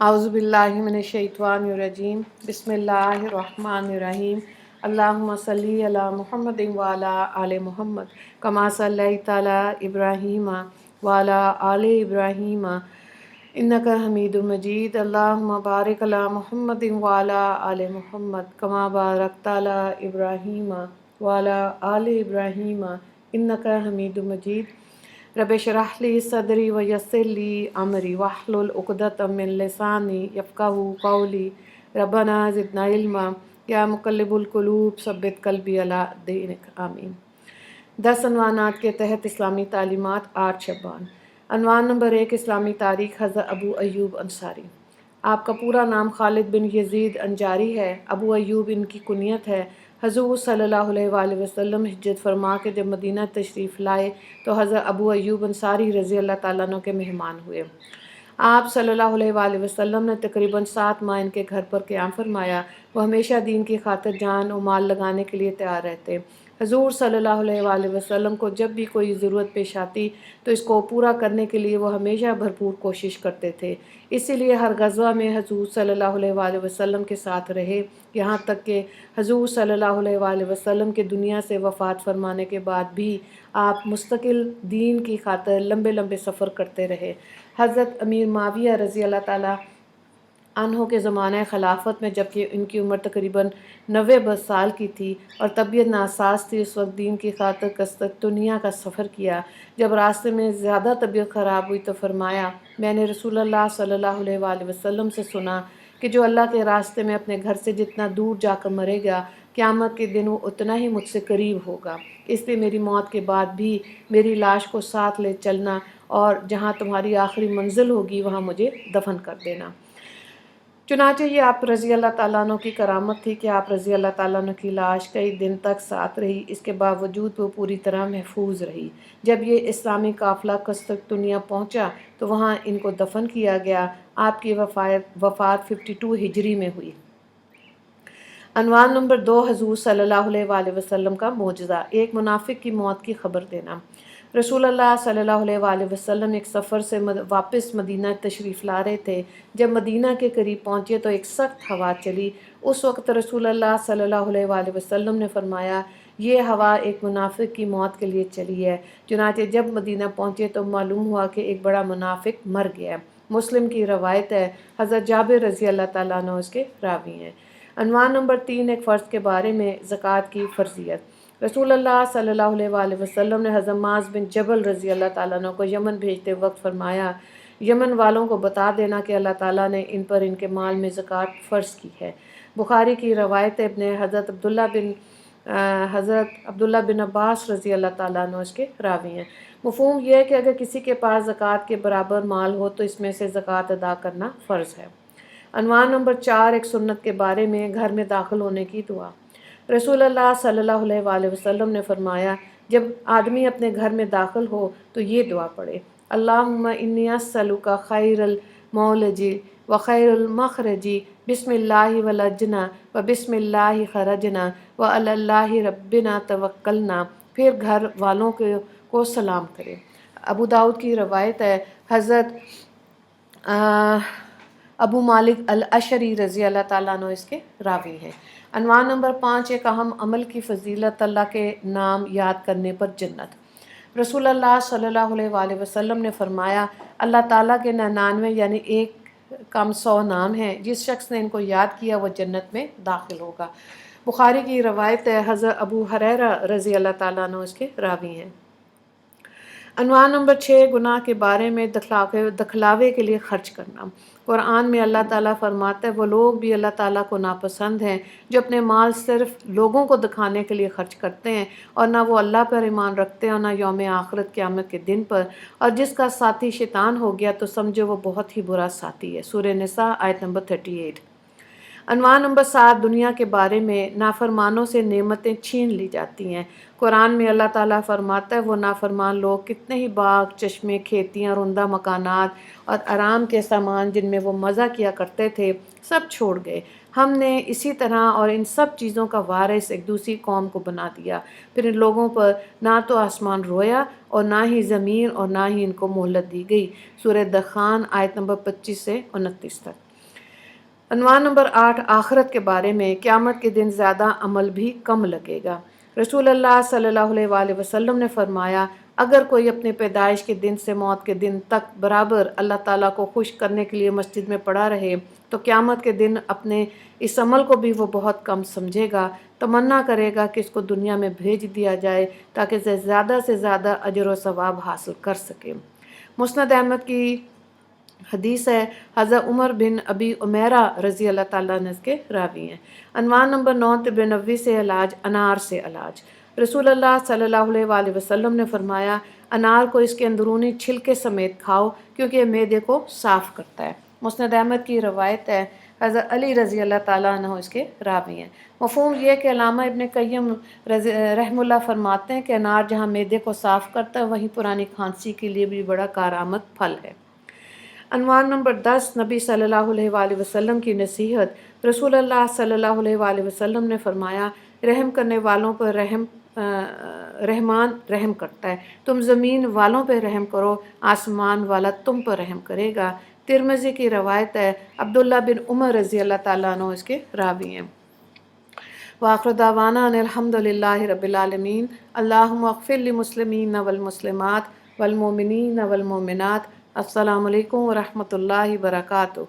اعوذ باللہ من الشیطان الرجیم بسم اللہ الرحمن الرحیم اللہم صلی علی محمد وعلی آل محمد کما صلیت علی ابراہیم وعلی آل ابراہیم انک حمید مجید اللہم بارک علی محمد وعلی آل محمد کما بارکت علی ابراہیم وعلی آل ابراہیم انک حمید مجید رب اشرح لی صدری ویسر لی امری واحلل عقدۃ من لسانی یفقہوا قولی ربنا زدنا علما یا مقلب القلوب ثبت قلبی علی دینک آمین۔ 10 عنوانات کے تحت اسلامی تعلیمات 8 شعبان۔ عنوان نمبر 1 اسلامی تاریخ حضرت ابو ایوب انصاری۔ آپ کا پورا نام خالد بن یزید انجاری ہے۔ ابو ایوب ان کی کنیت ہے۔ حضور صلی اللہ علیہ وآلہ وسلم ہجرت فرما کے جب مدینہ تشریف لائے تو حضرت ابو ایوب انصاری رضی اللہ تعالیٰ عنہ کے مہمان ہوئے۔ آپ صلی اللہ علیہ وآلہ وسلم نے تقریباً 7 ماہ ان کے گھر پر قیام فرمایا۔ وہ ہمیشہ دین کی خاطر جان و مال لگانے کے لیے تیار رہتے۔ حضور صلی اللہ علیہ وآلہ وسلم کو جب بھی کوئی ضرورت پیش آتی تو اس کو پورا کرنے کے لیے وہ ہمیشہ بھرپور کوشش کرتے تھے۔ اسی لیے ہر غزوہ میں حضور صلی اللہ علیہ وآلہ وسلم کے ساتھ رہے، یہاں تک کہ حضور صلی اللہ علیہ وآلہ وسلم کے دنیا سے وفات فرمانے کے بعد بھی آپ مستقل دین کی خاطر لمبے لمبے سفر کرتے رہے۔ حضرت امیر معاویہ رضی اللہ تعالیٰ عنہ کے زمانہ خلافت میں جبکہ ان کی عمر تقریباً 90 سال کی تھی اور طبیعت ناساز تھی، اس وقت دین کی خاطر قسطنطنیہ کا سفر کیا۔ جب راستے میں زیادہ طبیعت خراب ہوئی تو فرمایا، میں نے رسول اللہ صلی اللہ علیہ وآلہ وسلم سے سنا کہ جو اللہ کے راستے میں اپنے گھر سے جتنا دور جا کر مرے گا، قیامت کے دن وہ اتنا ہی مجھ سے قریب ہوگا۔ اس لیے میری موت کے بعد بھی میری لاش کو ساتھ لے چلنا اور جہاں تمہاری آخری منزل ہوگی وہاں مجھے دفن کر دینا۔ چنانچہ یہ آپ رضی اللہ تعالیٰ عنہ کی کرامت تھی کہ آپ رضی اللہ تعالیٰ عنہ کی لاش کئی دن تک ساتھ رہی، اس کے باوجود وہ پوری طرح محفوظ رہی۔ جب یہ اسلامی قافلہ قسطنطنیہ پہنچا تو وہاں ان کو دفن کیا گیا۔ آپ کی وفات 52 ہجری میں ہوئی۔ عنوان نمبر 2 حضور صلی اللہ علیہ وآلہ وسلم کا معجزہ، ایک منافق کی موت کی خبر دینا۔ رسول اللہ صلی اللہ علیہ وآلہ وسلم ایک سفر سے واپس مدینہ تشریف لا رہے تھے۔ جب مدینہ کے قریب پہنچے تو ایک سخت ہوا چلی۔ اس وقت رسول اللہ صلی اللہ علیہ وآلہ وسلم نے فرمایا، یہ ہوا ایک منافق کی موت کے لیے چلی ہے۔ چنانچہ جب مدینہ پہنچے تو معلوم ہوا کہ ایک بڑا منافق مر گیا۔ مسلم کی روایت ہے، حضرت جابر رضی اللہ تعالیٰ عنہ اس کے راوی ہیں۔ عنوان نمبر 3 ایک فرض کے بارے میں، زکوٰۃ کی فرضیت۔ رسول اللہ صلی اللہ علیہ وآلہ وسلم نے حضرت معاذ بن جبل رضی اللہ تعالیٰ عنہ کو یمن بھیجتے وقت فرمایا، یمن والوں کو بتا دینا کہ اللہ تعالیٰ نے ان پر ان کے مال میں زکوٰۃ فرض کی ہے۔ بخاری کی روایت ابن حضرت عبداللہ بن عباس رضی اللہ تعالیٰ عنہ اس کے راوی ہیں۔ مفہوم یہ ہے کہ اگر کسی کے پاس زکوٰۃ کے برابر مال ہو تو اس میں سے زکوٰۃ ادا کرنا فرض ہے۔ عنوان نمبر 4 ایک سنت کے بارے میں، گھر میں داخل ہونے کی دعا۔ رسول اللہ صلی اللہ علیہ وآلہ وسلم نے فرمایا، جب آدمی اپنے گھر میں داخل ہو تو یہ دعا پڑھے، اللہم انی اسألک خیر المولج و خیر المخرج، بسم اللہ ولجنا و بسم اللہ خرجنا و علی اللہ ربنا توکلنا، پھر گھر والوں کو سلام کرے۔ ابو داؤد کی روایت ہے، حضرت ابو مالک الاشعری رضی اللہ تعالیٰ عنہ اس کے راوی ہیں۔ عنوان نمبر 5 ایک اہم عمل کی فضیلت، اللہ کے نام یاد کرنے پر جنت۔ رسول اللہ صلی اللہ علیہ وآلہ وسلم نے فرمایا، اللہ تعالیٰ کے 99 یعنی 1 نام ہیں، جس شخص نے ان کو یاد کیا وہ جنت میں داخل ہوگا۔ بخاری کی روایت ہے، حضرت ابو ہریرہ رضی اللہ تعالیٰ عنہ اس کے راوی ہیں۔ عنوان نمبر 6 گناہ کے بارے میں، دکھلاوے کے لیے خرچ کرنا۔ قرآن میں اللہ تعالیٰ فرماتا ہے، وہ لوگ بھی اللہ تعالیٰ کو ناپسند ہیں جو اپنے مال صرف لوگوں کو دکھانے کے لیے خرچ کرتے ہیں اور نہ وہ اللہ پر ایمان رکھتے ہیں اور نہ یوم آخرت قیامت کے دن پر، اور جس کا ساتھی شیطان ہو گیا تو سمجھو وہ بہت ہی برا ساتھی ہے۔ سورہ نساء آیت نمبر 38۔ عنوان نمبر 7 دنیا کے بارے میں، نافرمانوں سے نعمتیں چھین لی جاتی ہیں۔ قرآن میں اللہ تعالیٰ فرماتا ہے، وہ نافرمان لوگ کتنے ہی باغ، چشمے، کھیتیاں، اور عمدہ مکانات اور آرام کے سامان جن میں وہ مزہ کیا کرتے تھے سب چھوڑ گئے۔ ہم نے اسی طرح اور ان سب چیزوں کا وارث ایک دوسری قوم کو بنا دیا، پھر ان لوگوں پر نہ تو آسمان رویا اور نہ ہی زمین اور نہ ہی ان کو مہلت دی گئی۔ سورہ دخان آیت نمبر 25 سے 29 تک۔ عنوان نمبر 8، آخرت کے بارے میں، قیامت کے دن زیادہ عمل بھی کم لگے گا۔ رسول اللہ صلی اللہ علیہ وآلہ وسلم نے فرمایا، اگر کوئی اپنے پیدائش کے دن سے موت کے دن تک برابر اللہ تعالیٰ کو خوش کرنے کے لیے مسجد میں پڑا رہے تو قیامت کے دن اپنے اس عمل کو بھی وہ بہت کم سمجھے گا، تمنا کرے گا کہ اس کو دنیا میں بھیج دیا جائے تاکہ زیادہ سے زیادہ اجر و ثواب حاصل کر سکے۔ مسند احمد کی حدیث ہے، حضرت عمر بن ابی عمیرہ رضی اللہ تعالیٰ عنہ کے راوی ہیں۔ عنوان نمبر 9، طب نبوی سے علاج، انار سے علاج۔ رسول اللہ صلی اللہ علیہ وآلہ وسلم نے فرمایا، انار کو اس کے اندرونی چھلکے سمیت کھاؤ کیونکہ یہ معدے کو صاف کرتا ہے۔ مسند احمد کی روایت ہے، حضرت علی رضی اللہ تعالیٰ عنہ اس کے راوی ہیں۔ مفہوم یہ کہ علامہ ابن قیم رحم اللہ فرماتے ہیں کہ انار جہاں معدے کو صاف کرتا ہے وہیں پرانی کھانسی کے لیے بھی بڑا کارآمد پھل ہے۔ عنوان نمبر 10، نبی صلی اللہ علیہ وآلہ وسلم کی نصیحت۔ رسول اللہ صلی اللہ علیہ وآلہ وسلم نے فرمایا، رحم کرنے والوں پر رحمان رحم کرتا ہے، تم زمین والوں پہ رحم کرو، آسمان والا تم پر رحم کرے گا۔ ترمذی کی روایت ہے، عبداللہ بن عمر رضی اللہ تعالیٰ عنہ اس کے راوی ہیں۔ وآخر دعوانا ان الحمد للہ رب العالمین۔ اللہم اغفر للمسلمین والمسلمات والمؤمنین والمؤمنات۔ السلام علیکم ورحمۃ اللہ وبرکاتہ۔